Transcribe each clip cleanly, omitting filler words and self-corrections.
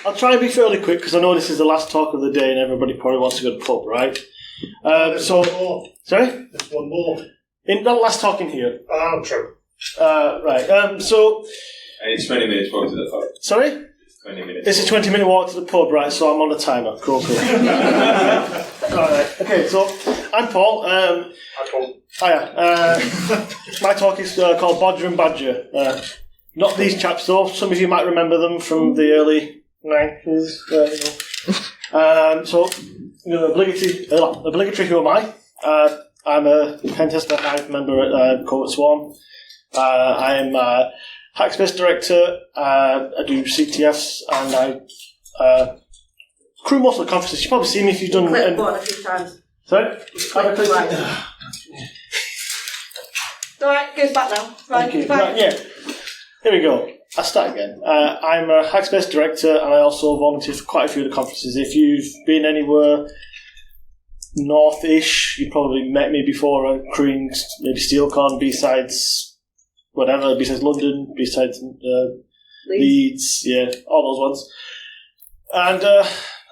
I'll try and be fairly quick because I know this is the last talk of the day and everybody probably wants to go to the pub, right? Sorry? There's one more. Not last talk in here. True. Right. And it's 20 minutes walk to the pub. Sorry? 20 minutes. It's a 20-minute walk to the pub, right? So I'm on a timer. Cool. Alright. Okay, so I'm Paul. Hi, Paul. Hiya. My talk is called Bodger and Bodger. Not these chaps, though. Some of you might remember them from the early 90s. Obligatory, who am I? I'm a pen tester hive member at Covert Swarm. I am Hackspace Director. I do CTFs and I crew most of the conferences. You've probably seen me if you've done... Clipboard a few times. Sorry? Alright, goes back now. Right, back. Right, yeah. Here we go. I'll start again. I'm a Hackspace Director and I also volunteer for quite a few of the conferences. If you've been anywhere north-ish, you probably met me before crewing maybe SteelCon, B-Sides, whatever, B-Sides London, B-Sides Leeds, yeah, all those ones. And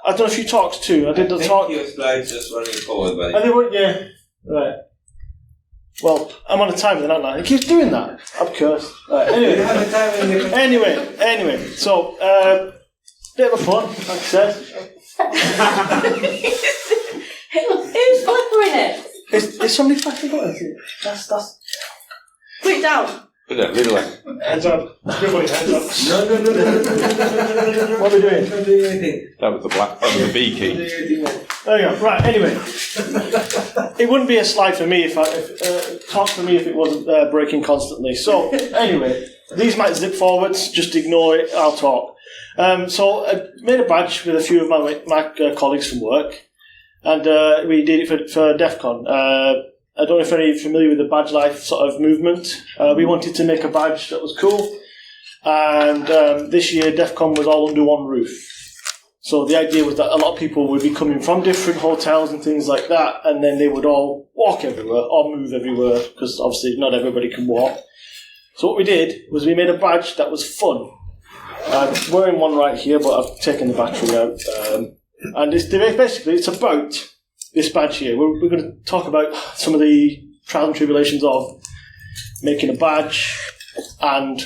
I've done a few talks too. I did the talk... your slides just running forward, buddy. And they were, yeah, right. Well, I'm on a timer then, aren't I? It keeps doing that. I'm cursed. Right, anyway. So, bit of a fun, like I said. Who's flickering it? Is somebody flashing buttons? That's... Put it down. Put that little one. Hands up. Everybody, hands up. No. What are we doing? Don't do anything. That was the B key. There you go. Right, anyway. It wouldn't be a slide for me if talk for me if it wasn't breaking constantly. So, anyway, these might zip forwards, just ignore it, I'll talk. So, I made a badge with a few of my colleagues from work, and we did it for DEF CON. I don't know if any of you are familiar with the badge life sort of movement. We wanted to make a badge that was cool, and this year DEF CON was all under one roof. So the idea was that a lot of people would be coming from different hotels and things like that, and then they would all walk everywhere or move everywhere, because obviously not everybody can walk. So what we did was we made a badge that was fun. I'm wearing one right here, but I've taken the battery out. And it's about this badge here. We're going to talk about some of the trials and tribulations of making a badge, and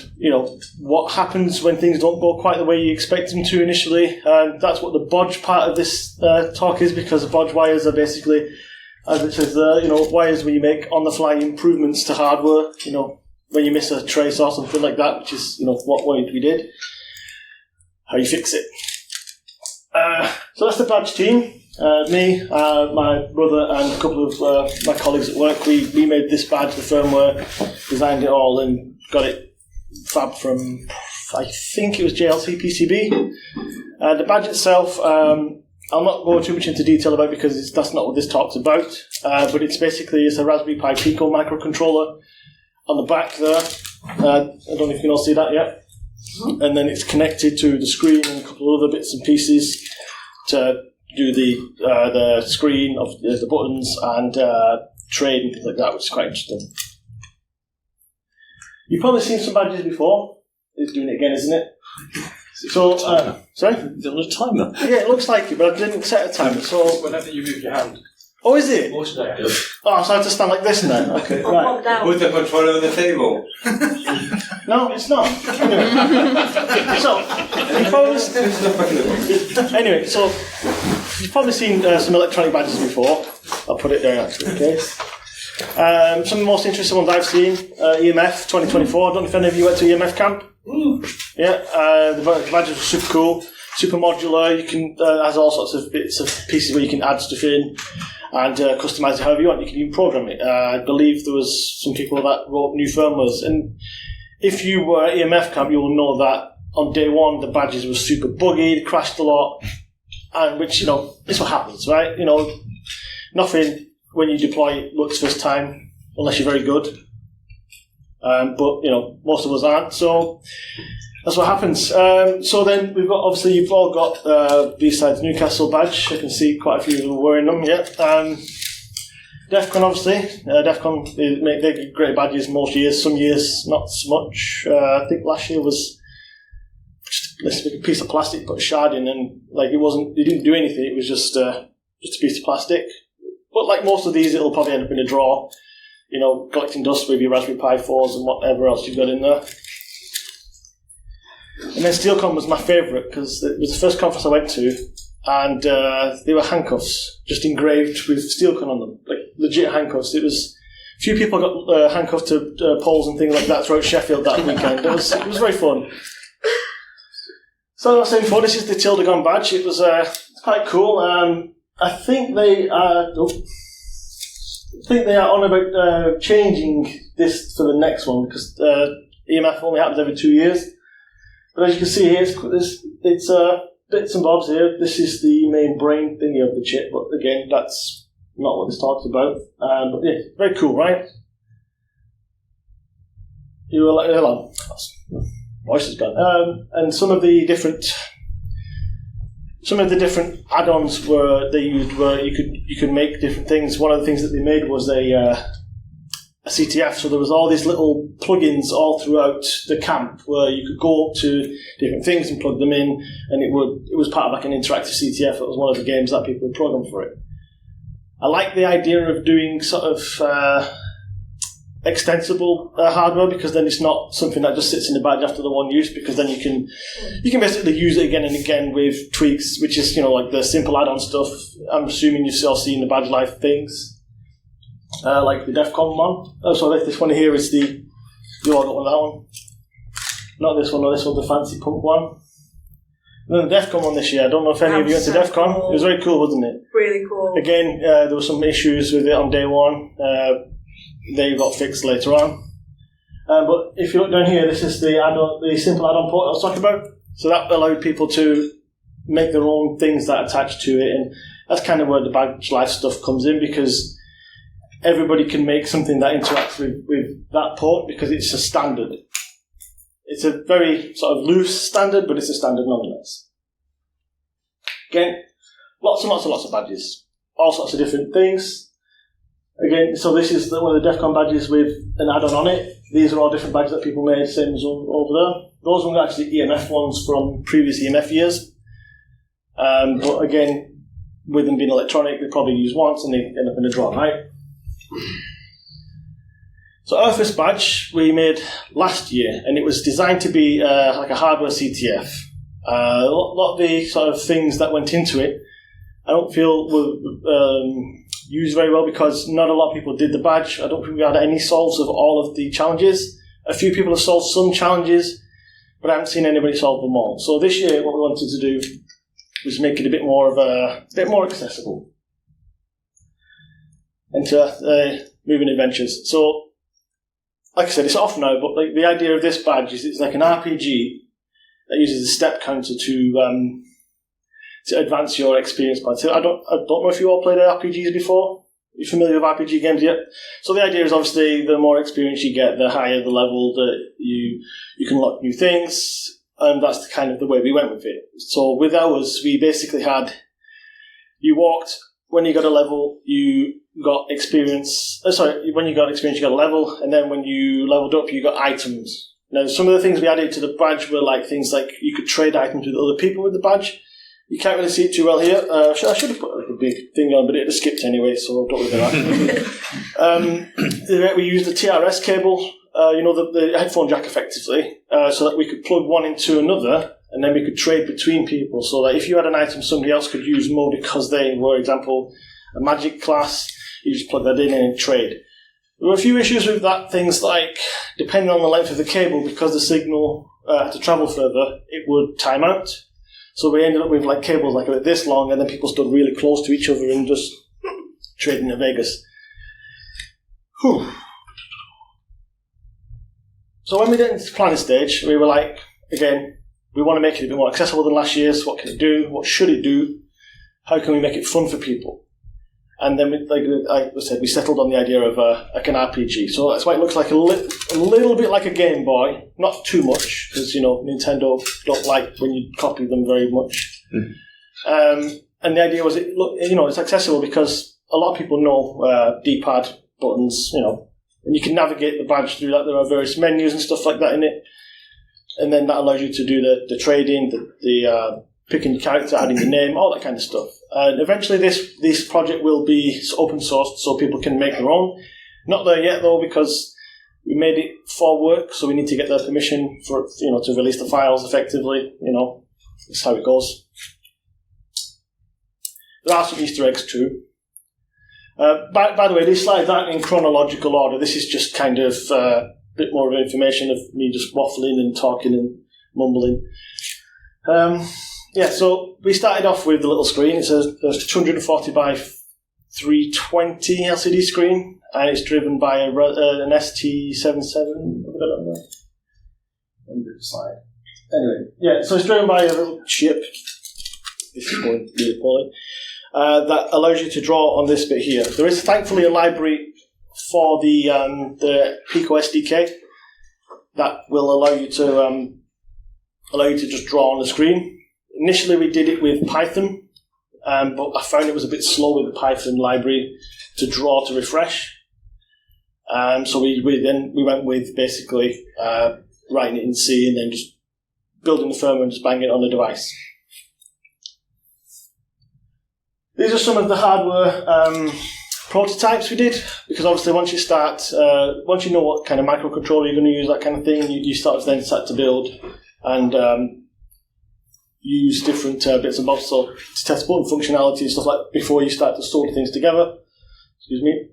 what happens when things don't go quite the way you expect them to initially. And that's what the bodge part of this talk is, because the bodge wires are basically, as it says there, wires where you make on-the-fly improvements to hardware. When you miss a trace or something like that, which is what we did. How you fix it. So that's the badge team. Me, my brother, and a couple of my colleagues at work. We made this badge, the firmware, designed it all, and got it fab from, I think it was JLC PCB. The badge itself, I'll not go too much into detail about because that's not what this talk's about. But it's a Raspberry Pi Pico microcontroller on the back there. I don't know if you can all see that yet. And then it's connected to the screen and a couple of other bits and pieces to do the screen of the buttons and trade and things like that, which is quite interesting. You've probably seen some badges before. It's doing it again, isn't it? So, sorry? Is it on a timer? Yeah, it looks like it, but I didn't set a timer. So, Whenever you move your hand. oh, is it? Oh, so I have to stand like this now. Okay, right. Down. Put the controller on the table. No, it's not. Anyway. So, anyway, so you've probably seen some electronic badges before. I'll put it there actually, okay? Some of the most interesting ones I've seen, EMF 2024. I don't know if any of you went to EMF camp. Yeah, the badges are super cool, super modular. You can has all sorts of bits of pieces where you can add stuff in and customize it however you want. You can even program it. I believe there was some people that wrote new firmwares, and if you were at EMF camp, you will know that on day one the badges were super buggy, they crashed a lot, and which is what happens, right? Nothing when you deploy it works first time unless you're very good. But most of us aren't, so that's what happens. So then we've got, obviously you've all got B-Sides Newcastle badge. I can see quite a few of them wearing them. Yeah. DEF CON, obviously. DEF CON, they make great badges most years. Some years not so much. I think last year was just let's make a piece of plastic, put a shard in, and like it didn't do anything. It was just a piece of plastic. But like most of these, it'll probably end up in a drawer, collecting dust with your Raspberry Pi 4s and whatever else you've got in there. And then SteelCon was my favourite because it was the first conference I went to, and they were handcuffs, just engraved with SteelCon on them, like legit handcuffs. It was a few people got handcuffed to poles and things like that throughout Sheffield that weekend. It was very fun. So I was saying before, this is the Tildagon badge. It was quite cool. I think they are on about changing this for the next one because EMF only happens every 2 years. But as you can see here, it's bits and bobs here. This is the main brain thingy of the chip, but again, that's not what this talks about. But yeah, very cool, right? You were like, hold on, voice is gone. And some of the different add-ons they used were you could make different things. One of the things that they made was a CTF, so there was all these little plugins all throughout the camp where you could go up to different things and plug them in, and it was part of like an interactive CTF. It was one of the games that people would program for it. I like the idea of doing sort of extensible hardware, because then it's not something that just sits in the badge after the one use, because then you can basically use it again and again with tweaks, which is like the simple add-on stuff. I'm assuming you've still seen the badge life things. Like the DEF CON one. Oh, sorry, this one here is the order one, that one. Not this one, no, this one's the fancy punk one. And then the DEF CON one this year. I don't know if any of you went to DEF CON. It was very cool, wasn't it? Really cool. Again, there were some issues with it on day one. They got fixed later on. But if you look down here, this is the simple add-on port I was talking about. So that allowed people to make their own things that attach to it, and that's kind of where the badge life stuff comes in, because everybody can make something that interacts with that port, because it's a standard. It's a very sort of loose standard, but it's a standard nonetheless. Again, lots and lots of badges. All sorts of different things. Again, so this is one of the DEF CON badges with an add-on on it. These are all different badges that people made, same as over there. Those ones are actually EMF ones from previous EMF years. But again, with them being electronic, they probably use once and they end up in a drawer, right? So our first badge we made last year, and it was designed to be like a hardware CTF. A lot of the sort of things that went into it, I don't feel were used very well, because not a lot of people did the badge. I don't think we had any solves of all of the challenges. A few people have solved some challenges, but I haven't seen anybody solve them all. So this year, what we wanted to do was make it a bit more accessible into moving adventures. So, like I said, it's off now, but like the idea of this badge is it's like an RPG that uses a step counter to advance your experience. I don't know if you all played RPGs before. Are you familiar with RPG games yet? So the idea is obviously the more experience you get, the higher the level that you can unlock new things, and that's kind of the way we went with it. So with ours, we basically had, you walked, when you got a level, you got experience. When you got experience, you got a level, and then when you leveled up, you got items. Now, some of the things we added to the badge were like things like you could trade items with other people with the badge. You can't really see it too well here. I should have put like a big thing on, but it just skipped anyway, so don't worry about that. We used the TRS cable, the headphone jack effectively, so that we could plug one into another, and then we could trade between people. So that if you had an item somebody else could use more because they were, for example, a magic class, you just plug that in and trade. There were a few issues with that, things like, depending on the length of the cable, because the signal had to travel further, it would time out. So we ended up with like cables like this long, and then people stood really close to each other and just trading in Vegas. Whew. So when we get into the planning stage, we were like, again, we want to make it a bit more accessible than last year's. What can it do? What should it do? How can we make it fun for people? And then, like I said, we settled on the idea of like an RPG. So that's why it looks like a little bit like a Game Boy. Not too much, because, Nintendo don't like when you copy them very much. Mm. And the idea was, it's accessible because a lot of people know D-pad buttons, and you can navigate the badge through that. There are various menus and stuff like that in it. and then that allows you to do the trading, the picking your character, adding your name, all that kind of stuff. And eventually this project will be open sourced so people can make their own. Not there yet though, because we made it for work, so we need to get their permission for to release the files effectively. That's how it goes. There are some Easter eggs too. By the way, these slides aren't in chronological order. This is just kind of a bit more of information of me just waffling and talking and mumbling. So we started off with the little screen. It's a 240 by 320 LCD screen, and it's driven by an ST77. Slide. Anyway, so it's driven by a little chip. This is going really poorly. That allows you to draw on this bit here. There is thankfully a library for the Pico SDK that will allow you to just draw on the screen. Initially, we did it with Python, but I found it was a bit slow with the Python library to draw to refresh. So we went with basically writing it in C and then just building the firmware and just banging it on the device. These are some of the hardware prototypes we did, because obviously once you know what kind of microcontroller you're going to use, that kind of thing, you start to build and use different bits and bobs to test button functionality and stuff like that before you start to solder things together. Excuse me.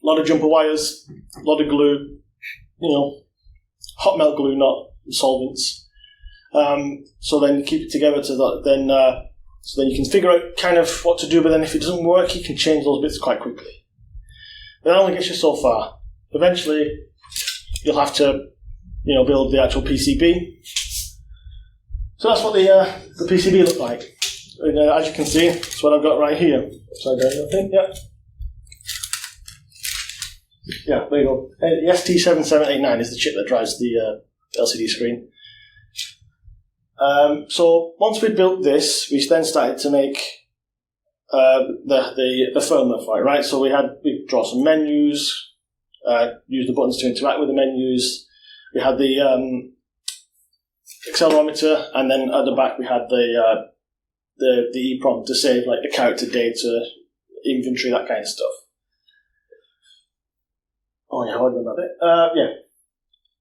A lot of jumper wires, a lot of glue, hot melt glue, not solvents. So then you keep it together so then you can figure out kind of what to do, but then if it doesn't work, you can change those bits quite quickly. That only gets you so far. Eventually, you'll have to, build the actual PCB. So that's what the PCB looked like. And, as you can see, that's what I've got right here. Upside down, I think, yeah. Yeah, there you go. The ST7789 is the chip that drives the LCD screen. So once we built this, we then started to make the firmware for it, right? So we draw some menus, use the buttons to interact with the menus. We had the accelerometer, and then at the back we had the EEPROM to save like the character data, inventory, that kind of stuff. Oh yeah, hold on a bit.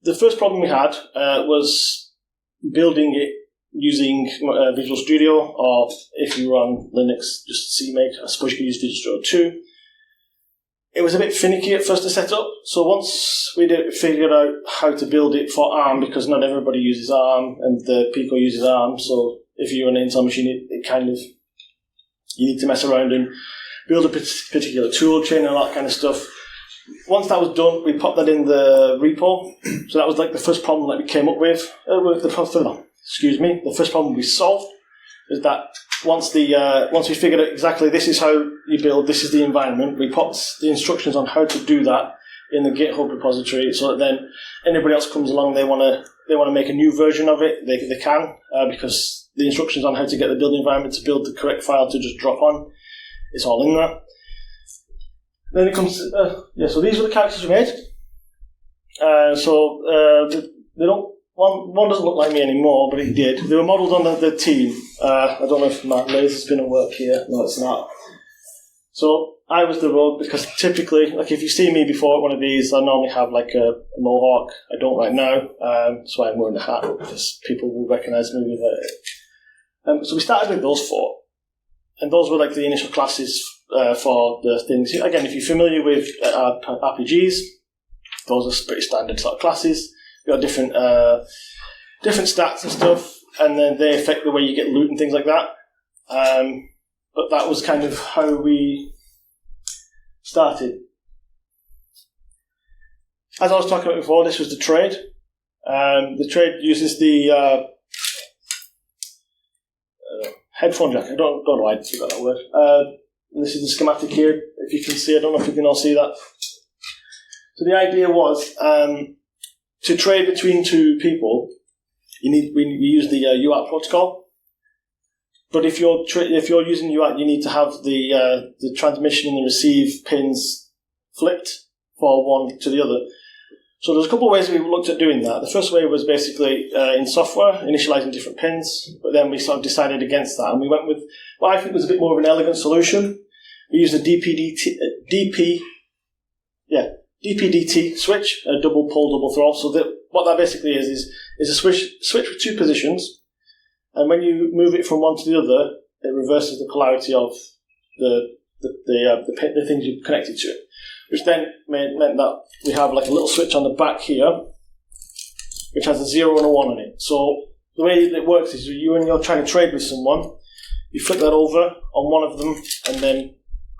The first problem we had was building it using Visual Studio, or if you were on Linux, just CMake. I suppose you could use Visual Studio 2. It was a bit finicky at first to set up, so once we figured out how to build it for ARM, because not everybody uses ARM, and the Pico uses ARM, so if you're on an Intel machine, you need to mess around and build a particular tool chain and all that kind of stuff. Once that was done, we popped that in the repo, so that was like the first problem that we came up with. The first problem we solved is that once we figured out exactly this is how you build, this is the environment, we popped the instructions on how to do that in the GitHub repository, so that then anybody else comes along, they want to make a new version of it, they can, because the instructions on how to get the build environment to build the correct file to just drop on, it's all in there. Then it comes so these were the characters we made. They don't. One doesn't look like me anymore, but it did. They were modelled on the team. I don't know if Matt Laser's going to work here. No, it's not. So I was the rogue, because typically, like if you see me before at one of these, I normally have like a mohawk. I don't right now. That's why I'm wearing a hat, because people will recognise me with it. So we started with those 4. And those were like the initial classes for the things. Again, if you're familiar with RPGs, those are pretty standard sort of classes. You've got different stats and stuff, and then they affect the way you get loot and things like that. But that was kind of how we started. As I was talking about before, this was the trade. The trade uses the headphone jack. I don't know why I forgot that word. This is the schematic here. If you can see, I don't know if you can all see that. So the idea was to trade between 2 people. We use the UART protocol. But if you're using UART, you need to have the transmission and the receive pins flipped for one to the other. So there's a couple of ways we looked at doing that. The first way was basically in software, initializing different pins, but then we sort of decided against that, and we went with what I think was a bit more of an elegant solution. We used a DPDT switch, a double pole, double throw. So what that basically is a switch with two positions, and when you move it from one to the other, it reverses the polarity of the things you've connected to it, which then meant that we have like a little switch on the back here, which has a 0 and a 1 on it. So the way it works is when you're trying to trade with someone, you flip that over on one of them, and then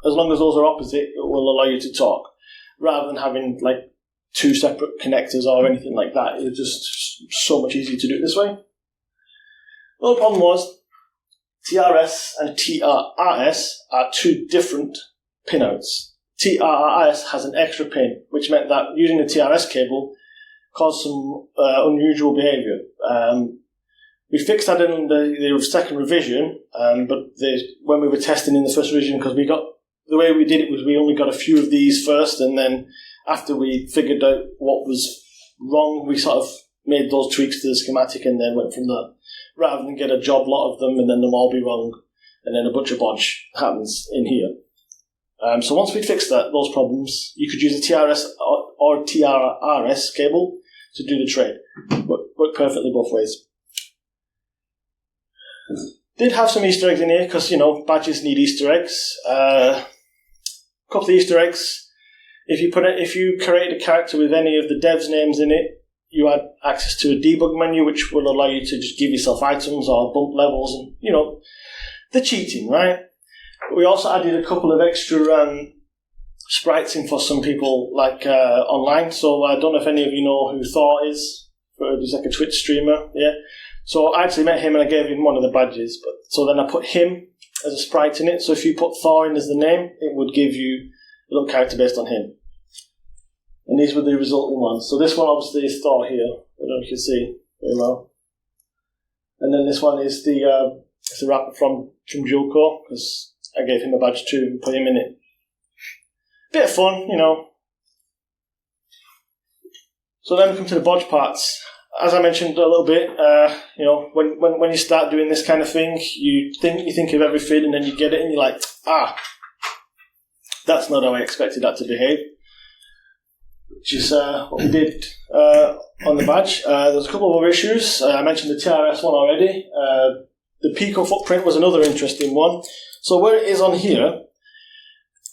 as long as those are opposite, it will allow you to talk, rather than having like two separate connectors or anything like that. It's just so much easier to do it this way. The only problem was TRS and TRRS are two different pinouts. TRRS has an extra pin, which meant that using the TRS cable caused some unusual behaviour. We fixed that in the second revision, but when we were testing in the first revision, because the way we did it was we only got a few of these first, and then after we figured out what was wrong, we sort of made those tweaks to the schematic and then went from there, rather than get a job lot of them and then them all be wrong, and then a bunch of bodge happens in here. So once we fixed those problems, you could use a TRS or TRRS cable to do the trade. Worked perfectly both ways. Did have some Easter eggs in here because, badges need Easter eggs. A couple of Easter eggs. If you created a character with any of the devs' names in it, you had access to a debug menu, which will allow you to just give yourself items or bump levels, and the cheating, right? We also added a couple of extra sprites in for some people, like online. So I don't know if any of you know who Thor is. He's like a Twitch streamer, yeah. So I actually met him and I gave him one of the badges. So then I put him as a sprite in it. So if you put Thor in as the name, it would give you a little character based on him. And these were the resulting ones. So this one obviously is Thor here. I don't know if you can see very well. And then this one is the rapper from Julko, because I gave him a badge too and put him in it. Bit of fun, So then we come to the bodge parts. As I mentioned a little bit, when you start doing this kind of thing, you think of everything, and then you get it, and you're like, that's not how I expected that to behave. Which is what we did on the badge. There's a couple of other issues. I mentioned the TRS one already. The Pico footprint was another interesting one. So where it is on here,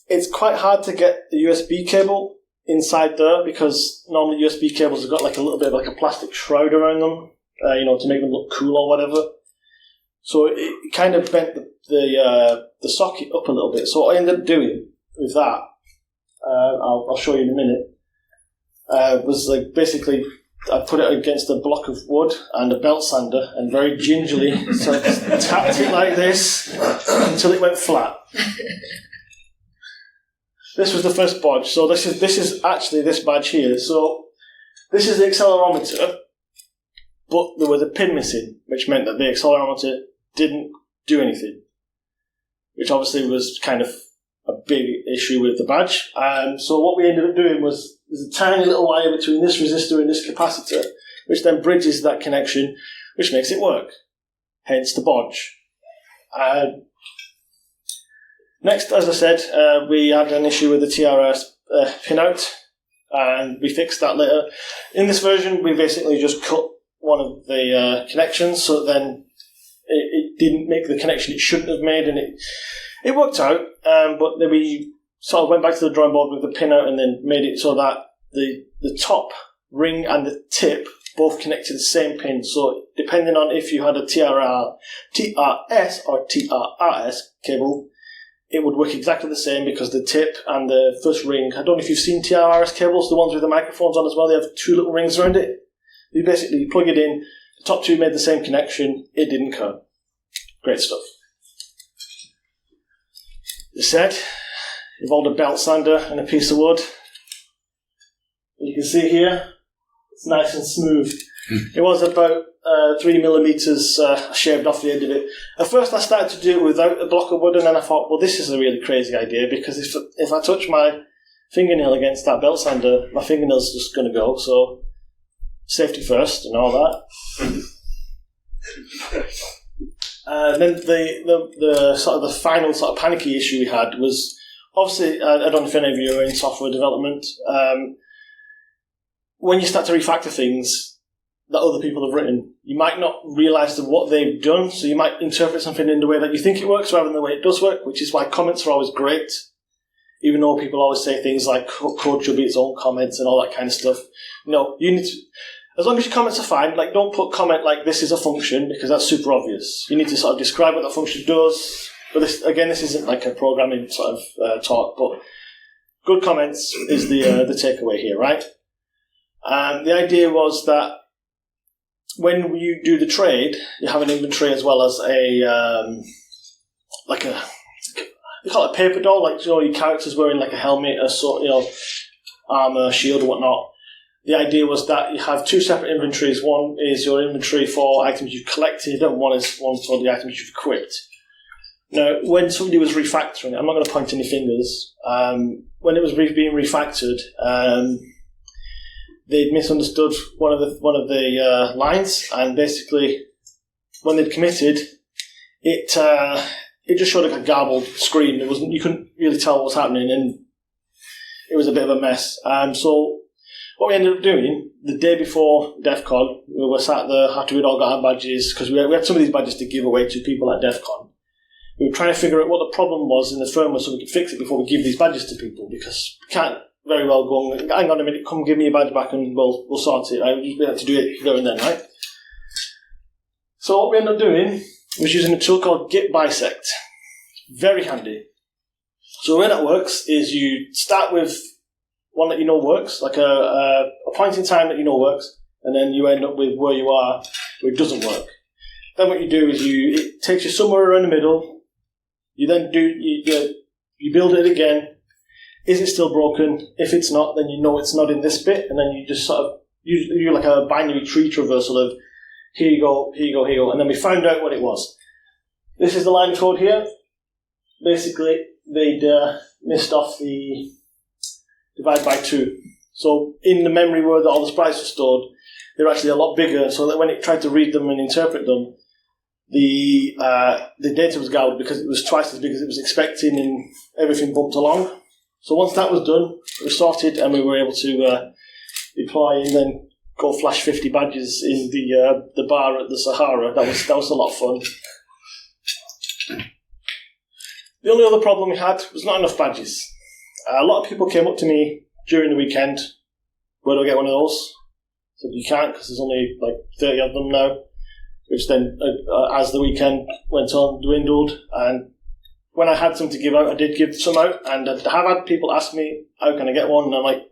it's quite hard to get the USB cable inside there, because normally USB cables have got like a little bit of like a plastic shroud around them, to make them look cool or whatever. So it kind of bent the socket up a little bit. So what I ended up doing with that, I'll show you in a minute, was like basically I put it against a block of wood and a belt sander and very gingerly sort of tapped it like this until it went flat. This was the first bodge. So this is actually this badge here. So this is the accelerometer, but there was a pin missing, which meant that the accelerometer didn't do anything, which obviously was kind of a big issue with the badge. So what we ended up doing was there's a tiny little wire between this resistor and this capacitor, which then bridges that connection, which makes it work. Hence the bodge. Next, as I said, we had an issue with the TRS pinout, and we fixed that later. In this version, we basically just cut one of the connections, so then it didn't make the connection it shouldn't have made, and it worked out, but then we sort of went back to the drawing board with the pinout and then made it so that the top ring and the tip both connect to the same pin. So depending on if you had a TRS or TRRS cable, it would work exactly the same, because the tip and the first ring, I don't know if you've seen TRRS cables, the ones with the microphones on as well, they have two little rings around it. You basically plug it in, the top two made the same connection, it didn't cut. Great stuff. As I said, involved a belt sander and a piece of wood. You can see here, it's nice and smooth. It was about 3 millimeters shaved off the end of it. At first I started to do it without a block of wood, and then I thought, well, this is a really crazy idea, because if I touch my fingernail against that belt sander, my fingernail's just going to go. So safety first and all that. Then the sort of the final sort of panicky issue we had was obviously I don't know if any of you are in software development. When you start to refactor things that other people have written, you might not realise that what they've done, so you might interpret something in the way that you think it works rather than the way it does work, which is why comments are always great, even though people always say things like code should be its own comments and all that kind of stuff. No, you need to, as long as your comments are fine, like don't put comment like this is a function, because that's super obvious. You need to sort of describe what that function does. But this isn't like a programming sort of talk, but good comments is the takeaway here, right? And the idea was that when you do the trade, you have an inventory as well as they call it a paper doll, like your character's wearing like a helmet, armor, shield, or whatnot. The idea was that you have two separate inventories. One is your inventory for items you've collected, and one for the items you've equipped. Now, when somebody was refactoring, I'm not going to point any fingers. When it was being refactored, they'd misunderstood one of the lines, and basically, when they'd committed, it just showed like a garbled screen. You couldn't really tell what was happening, and it was a bit of a mess. So what we ended up doing the day before DEF CON, we were sat there after we'd all got our badges, because we had some of these badges to give away to people at DEF CON. We were trying to figure out what the problem was in the firmware so we could fix it before we give these badges to people, because we can't very well go, hang on a minute, come give me your badge back and we'll sort it. Right? We had to do it there and then, right? So what we ended up doing was using a tool called Git Bisect. Very handy. So the way that works is you start with one that you know works, like a point in time that you know works, and then you end up with where you are where it doesn't work. Then what you do is it takes you somewhere around the middle. You then you build it again. Is it still broken? If it's not, then you know it's not in this bit, and then you just sort of you like a binary tree traversal of here you go, here you go, here you go, and then we found out what it was. This is the line of code here. Basically, they'd missed off the divide by 2. So in the memory where all the sprites were stored, they're actually a lot bigger, so that when it tried to read them and interpret them, the data was garbled because it was twice as big as it was expecting, and everything bumped along. So once that was done, it was sorted, and we were able to deploy and then go flash 50 badges in the bar at the Sahara. That was a lot of fun. The only other problem we had was not enough badges. A lot of people came up to me during the weekend, where do I get one of those? I said, you can't, because there's only like 30 of them now, which then, as the weekend went on, dwindled. And when I had some to give out, I did give some out, and I have had people ask me, how can I get one? And I'm like,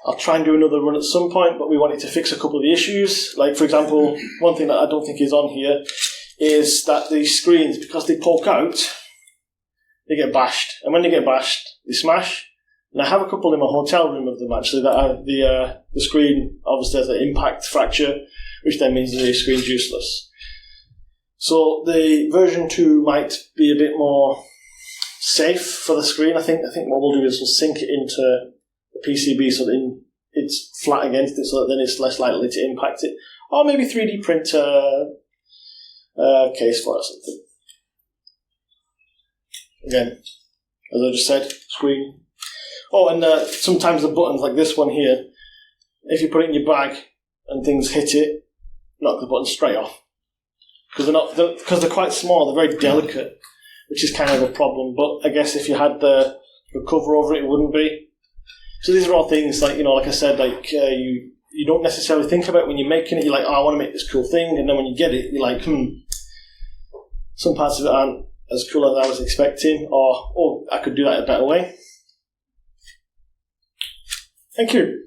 I'll try and do another run at some point, but we wanted to fix a couple of the issues. Like, for example, one thing that I don't think is on here is that these screens, because they poke out, they get bashed. And when they get bashed, they smash. And I have a couple in my hotel room of them, actually, that are the screen obviously has an impact fracture, which then means the screen's useless. So the version 2 might be a bit more safe for the screen. I think what we'll do is we'll sync it into the PCB so that it's flat against it, so that then it's less likely to impact it. Or maybe 3D print case for it or something. Again, as I just said, screen. Oh, and sometimes the buttons like this one here, if you put it in your bag and things hit it, knock the button straight off. Because they're quite small, they're very delicate, which is kind of a problem. But I guess if you had the cover over it, it wouldn't be. So these are all things like, like I said, like you don't necessarily think about when you're making it. You're like, oh, I want to make this cool thing, and then when you get it, you're like, some parts of it aren't as cool as I was expecting, or I could do that a better way. Thank you.